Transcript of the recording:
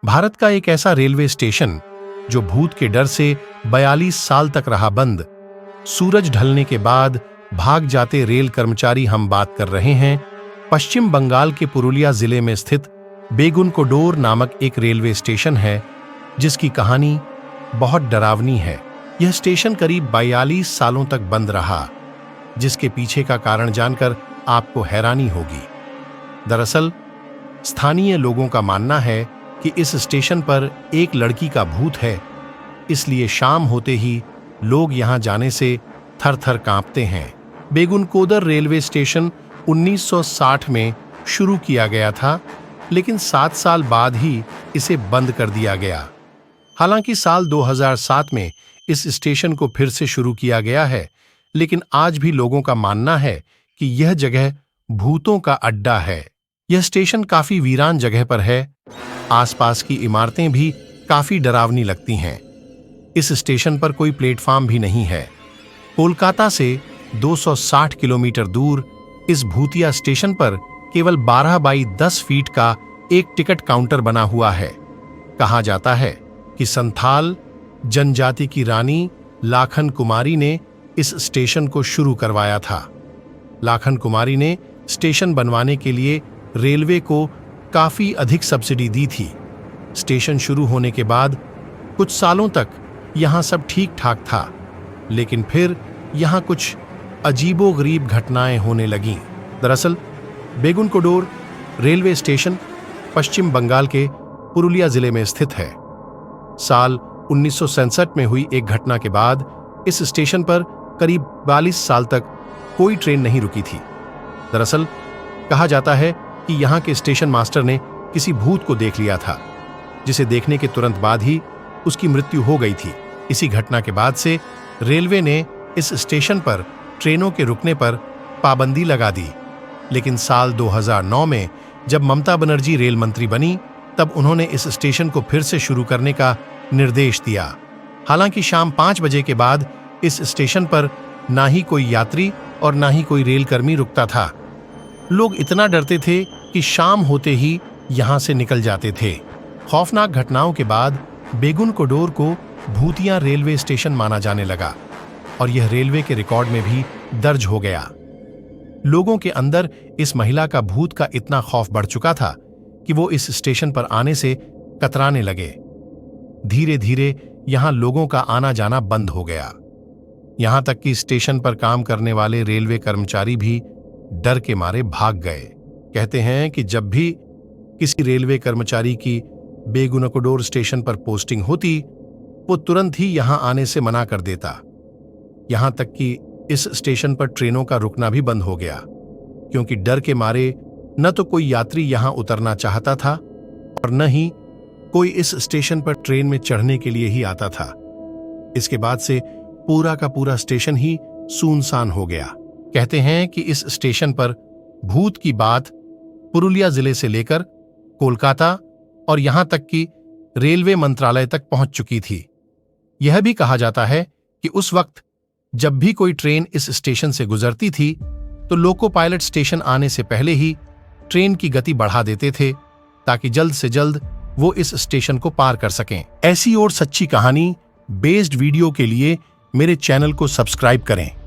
भारत का एक ऐसा रेलवे स्टेशन जो भूत के डर से 42 साल तक रहा बंद। सूरज ढलने के बाद भाग जाते रेल कर्मचारी। हम बात कर रहे हैं पश्चिम बंगाल के पुरुलिया जिले में स्थित बेगुनकोडोर नामक एक रेलवे स्टेशन है जिसकी कहानी बहुत डरावनी है। यह स्टेशन करीब 42 सालों तक बंद रहा, जिसके पीछे का कारण जानकर आपको हैरानी होगी। दरअसल स्थानीय लोगों का मानना है कि इस स्टेशन पर एक लड़की का भूत है, इसलिए शाम होते ही लोग यहां जाने से थर-थर कांपते हैं। बेगुनकोदर रेलवे स्टेशन 1960 में शुरू किया गया था, लेकिन 7 साल बाद ही इसे बंद कर दिया गया। हालांकि साल 2007 में इस स्टेशन को फिर से शुरू किया गया है, लेकिन आज भी लोगों का मानना है कि यह जगह भूतों का अड्डा है। यह स्टेशन काफी वीरान जगह पर है। आसपास की इमारतें भी काफी डरावनी लगती हैं। इस स्टेशन पर कोई प्लेटफॉर्म भी नहीं है। कोलकाता से 260 किलोमीटर दूर इस भूतिया स्टेशन पर केवल 12 बाई 10 फीट का एक टिकट काउंटर बना हुआ है। कहा जाता है कि संथाल जनजाति की रानी लाखन कुमारी ने इस स्टेशन को शुरू करवाया था। लाखन कुमारी ने स्टेशन बनवाने के लिए रेलवे को काफी अधिक सब्सिडी दी थी। स्टेशन शुरू होने के बाद कुछ सालों तक यहां सब ठीक ठाक था, लेकिन फिर यहां कुछ अजीबोगरीब घटनाएं होने लगीं। दरअसल बेगुनकोडोर रेलवे स्टेशन पश्चिम बंगाल के पुरुलिया जिले में स्थित है। साल 1967 में हुई एक घटना के बाद इस स्टेशन पर करीब 42 साल तक कोई ट्रेन नहीं रुकी थी। दरअसल कहा जाता है कि यहाँ के स्टेशन मास्टर ने किसी भूत को देख लिया था, जिसे देखने के तुरंत बाद ही उसकी मृत्यु हो गई थी। इसी घटना के बाद से रेलवे ने इस स्टेशन पर ट्रेनों के रुकने पर पाबंदी लगा दी, लेकिन साल 2009 में जब ममता बनर्जी रेल मंत्री बनी, तब उन्होंने इस स्टेशन को फिर से शुरू करने का निर्देश दिया। हालांकि शाम 5 बजे के बाद इस स्टेशन पर ना ही कोई यात्री और ना ही कोई रेलकर्मी रुकता था। लोग इतना डरते थे कि शाम होते ही यहां से निकल जाते थे। खौफनाक घटनाओं के बाद बेगुनकोडोर को भूतिया रेलवे स्टेशन माना जाने लगा और यह रेलवे के रिकॉर्ड में भी दर्ज हो गया। लोगों के अंदर इस महिला का भूत का इतना खौफ बढ़ चुका था कि वो इस स्टेशन पर आने से कतराने लगे। धीरे धीरे यहां लोगों का आना जाना बंद हो गया। यहां तक कि स्टेशन पर काम करने वाले रेलवे कर्मचारी भी डर के मारे भाग गए। कहते हैं कि जब भी किसी रेलवे कर्मचारी की बेगुनकोडोर स्टेशन पर पोस्टिंग होती, वो तुरंत ही यहां आने से मना कर देता। यहां तक कि इस स्टेशन पर ट्रेनों का रुकना भी बंद हो गया, क्योंकि डर के मारे न तो कोई यात्री यहां उतरना चाहता था और न ही कोई इस स्टेशन पर ट्रेन में चढ़ने के लिए ही आता था। इसके बाद से पूरा का पूरा स्टेशन ही सुनसान हो गया। कहते हैं कि इस स्टेशन पर भूत की बात पुरुलिया जिले से लेकर कोलकाता और यहां तक कि रेलवे मंत्रालय तक पहुंच चुकी थी। यह भी कहा जाता है कि उस वक्त जब भी कोई ट्रेन इस स्टेशन से गुजरती थी, तो लोको पायलट स्टेशन आने से पहले ही ट्रेन की गति बढ़ा देते थे, ताकि जल्द से जल्द वो इस स्टेशन को पार कर सकें। ऐसी और सच्ची कहानी बेस्ड वीडियो के लिए मेरे चैनल को सब्सक्राइब करें।